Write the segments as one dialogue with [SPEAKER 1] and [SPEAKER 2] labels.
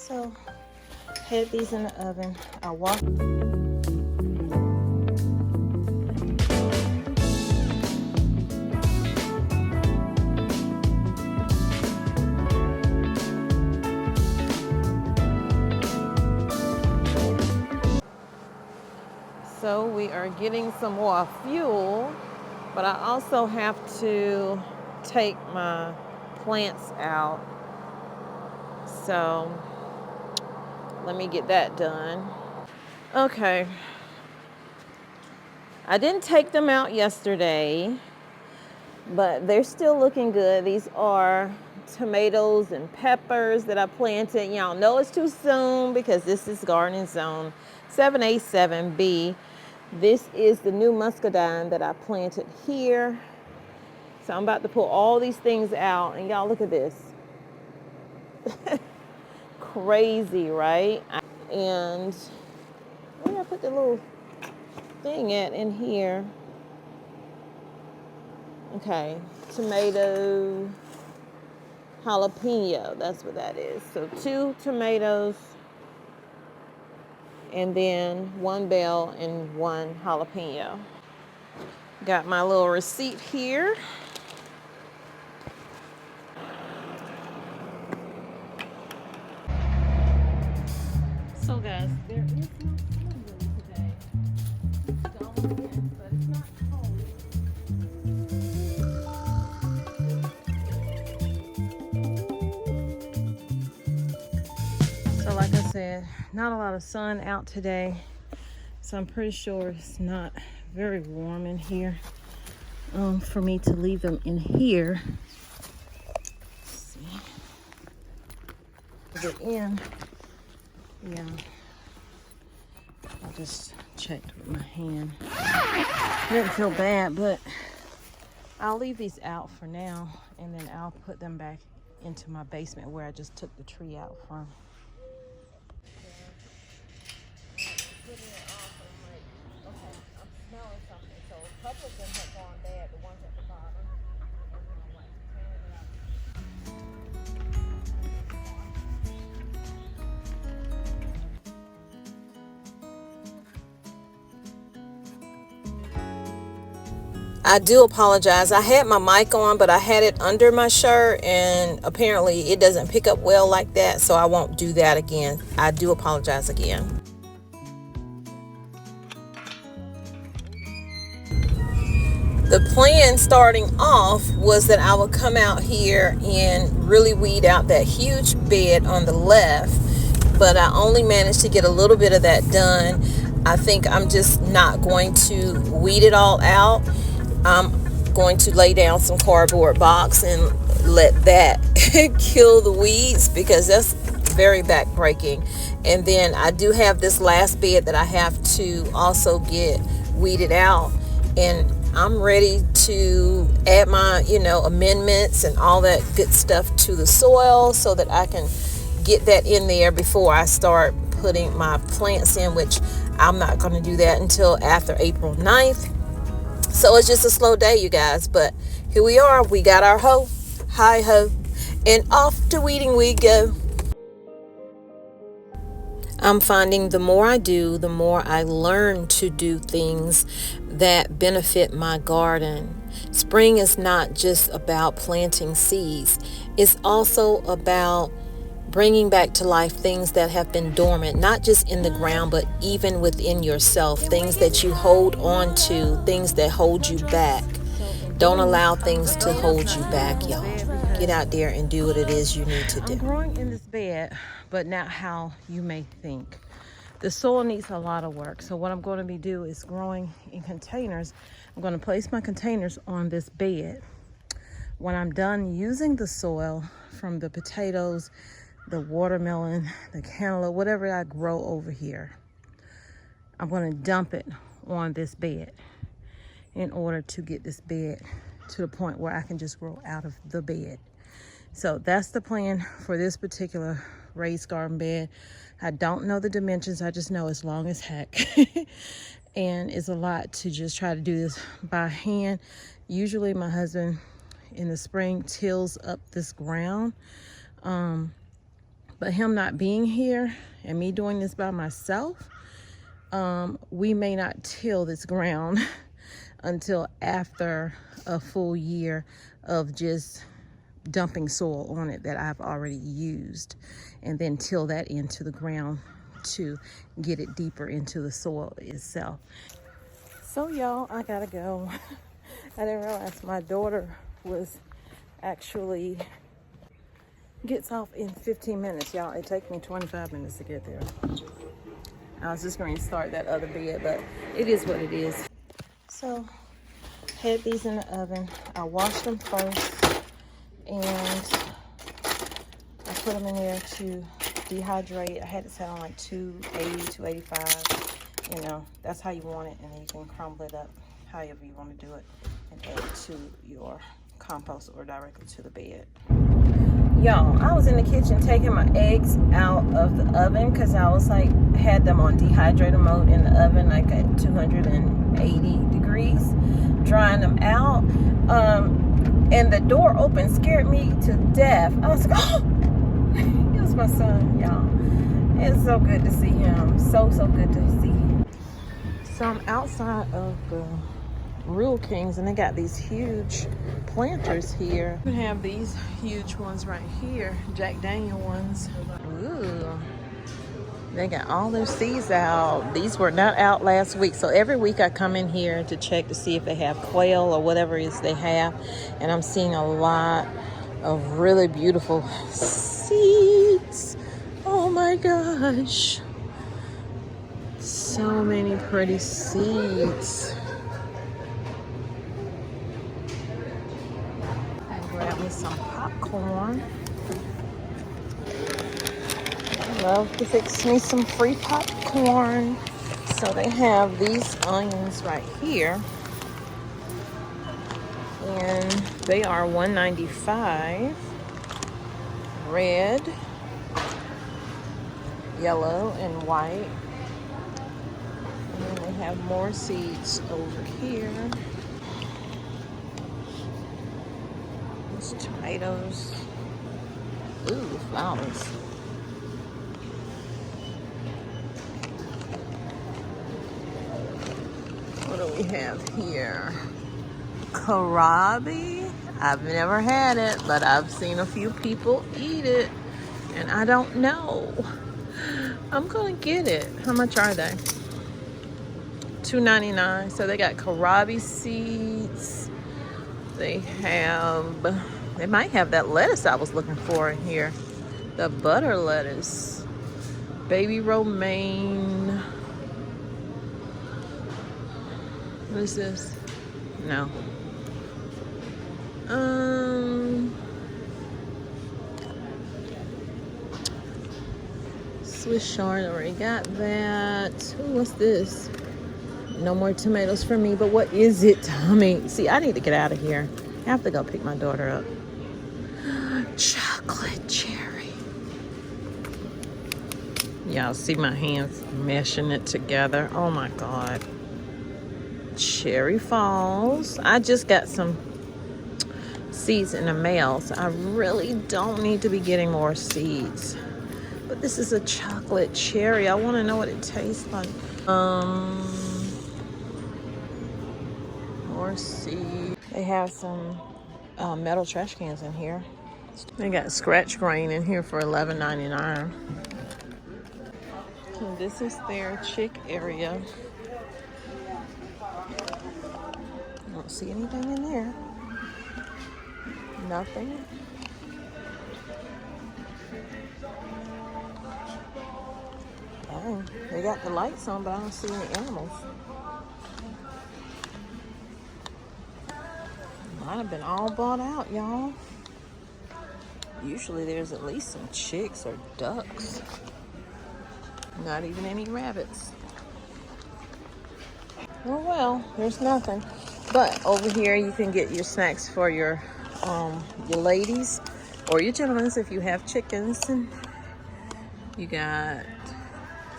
[SPEAKER 1] So, had these in the oven. I washed. So we are getting some more fuel, but I also have to take my plants out. So let me get that done. Okay. I didn't take them out yesterday, but they're still looking good. These are tomatoes and peppers that I planted. Y'all know it's too soon because this is gardening zone 7A7B. This is the new muscadine that I planted here. So I'm about to pull all these things out, and y'all look at this. Crazy, right? And where did I put the little thing at in here? Okay, tomato, jalapeno, that's what that is. So 2 tomatoes, and then 1 bell and 1 jalapeno. Got my little receipt here. So guys, there is no sun really today. It's going in, but it's not cold. So like I said, not a lot of sun out today. So I'm pretty sure it's not very warm in here for me to leave them in here. Let's see. Get in. Yeah. I just checked with my hand. Didn't feel bad, but I'll leave these out for now, and then I'll put them back into my basement where I just took the tree out from. I do apologize. I had my mic on, but I had it under my shirt, and apparently it doesn't pick up well like that, so I won't do that again. I do apologize again. The plan starting off was that I would come out here and really weed out that huge bed on the left, but I only managed to get a little bit of that done. I think I'm just not going to weed it all out. I'm going to lay down some cardboard box and let that kill the weeds, because that's very backbreaking. And then I do have this last bed that I have to also get weeded out, and I'm ready to add my, amendments and all that good stuff to the soil so that I can get that in there before I start putting my plants in, which I'm not going to do that until after April 9th. So it's just a slow day, you guys, but here we are. We got our hoe, hi ho, and off to weeding we go. I'm finding the more I do, the more I learn to do things that benefit my garden. Spring is not just about planting seeds. It's also about bringing back to life things that have been dormant, not just in the ground, but even within yourself, things that you hold on to, things that hold you back. Don't allow things to hold you back, y'all. Get out there and do what it is you need to do. I'm growing in this bed, but not how you may think. The soil needs a lot of work. So what I'm going to do is growing in containers. I'm going to place my containers on this bed. When I'm done using the soil from the potatoes, the watermelon, the cantaloupe, whatever I grow over here, I'm going to dump it on this bed in order to get this bed to the point where I can just grow out of the bed. So that's the plan for this particular raised garden bed. I don't know the dimensions. I just know it's long as heck. And it's a lot to just try to do this by hand. Usually my husband in the spring tills up this ground. But him not being here and me doing this by myself, we may not till this ground until after a full year of just dumping soil on it that I've already used, and then till that into the ground to get it deeper into the soil itself. So y'all, I gotta go. I didn't realize my daughter was actually gets off in 15 minutes, y'all. It takes me 25 minutes to get there. I was just going to start that other bed, but it is what it is. So, had these in the oven. I washed them first, and I put them in there to dehydrate. I had it set on like 280, 285. You know, that's how you want it, and then you can crumble it up however you want to do it and add it to your compost or directly to the bed. Y'all, I was in the kitchen taking my eggs out of the oven because I was like, had them on dehydrator mode in the oven, like at 280 degrees, drying them out. And the door open scared me to death. I was like, oh, it was my son, y'all. It's so good to see him. So good to see him. So I'm outside of the Real Kings, and they got these huge planters here. We have these huge ones right here, Jack Daniel ones. Ooh, they got all their seeds out. These were not out last week, so every week I come in here to check to see if they have quail or whatever it is they have, and I'm seeing a lot of really beautiful seeds. Oh my gosh, so many pretty seeds. Grab me some popcorn. I love to fix me some free popcorn. So they have these onions right here, and they are $1.95. Red, yellow, and white. And then they have more seeds over here. Tomatoes. Ooh, flowers. What do we have here? Kohlrabi. I've never had it, but I've seen a few people eat it, and I don't know. I'm gonna get it. How much are they? $2.99. So they got kohlrabi seeds. They might have that lettuce I was looking for in here. The butter lettuce. Baby romaine. What is this? No. Swiss chard, already got that. Ooh, what's this? No more tomatoes for me, but what is it, Tommy? See, I need to get out of here. I have to go pick my daughter up. Chocolate cherry. Y'all see my hands meshing it together. Oh my God. Cherry Falls. I just got some seeds in the mail, so I really don't need to be getting more seeds. But this is a chocolate cherry. I want to know what it tastes like. More seeds. They have some metal trash cans in here. They got scratch grain in here for $11.99. So this is their chick area. I don't see anything in there. Nothing. Oh, they got the lights on, but I don't see any animals. Might have been all bought out, y'all. Usually there's at least some chicks or ducks. Not even any rabbits. Oh well, there's nothing. But over here you can get your snacks for your ladies or your gentlemen if you have chickens. And you got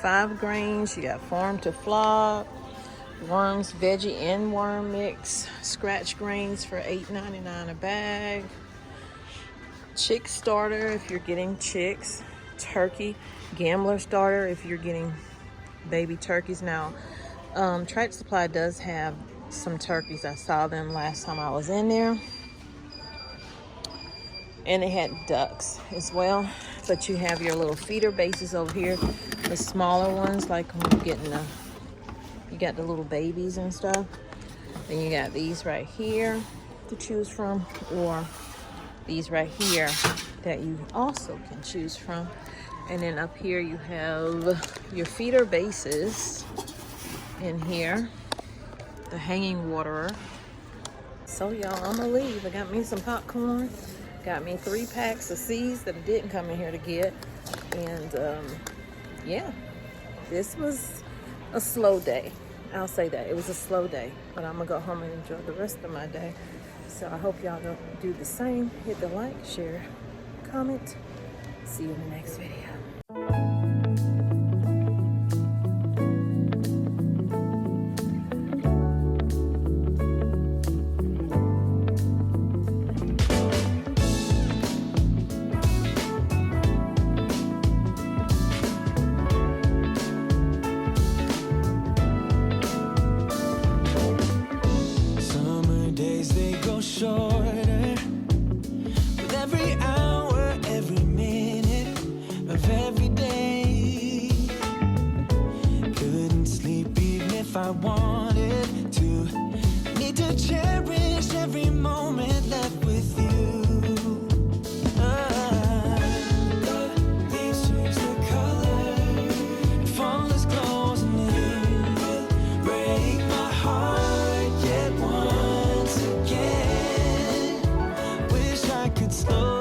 [SPEAKER 1] 5 grains, you got farm to flock, worms, veggie and worm mix, scratch grains for $8.99 a bag, chick starter if you're getting chicks, turkey gambler starter if you're getting baby turkeys. Now, Tractor Supply does have some turkeys. I saw them last time I was in there. And they had ducks as well. But you have your little feeder bases over here. The smaller ones, like when you're getting you got the little babies and stuff. Then you got these right here to choose from, or these right here that you also can choose from. And then up here you have your feeder bases in here, the hanging waterer. So y'all, I'm gonna leave. I got me some popcorn, got me 3 packs of seeds that I didn't come in here to get. And yeah, this was a slow day. I'll say that. It was a slow day, but I'm gonna go home and enjoy the rest of my day. So I hope y'all don't do the same. Hit the like, share, comment. See you in the next video.
[SPEAKER 2] Shorter with every hour, every minute of every day. Couldn't sleep even if I wanted to. Need to cherish every moment left with you. The leaves change their color, fall is close, and it will break my heart yet once again. Slow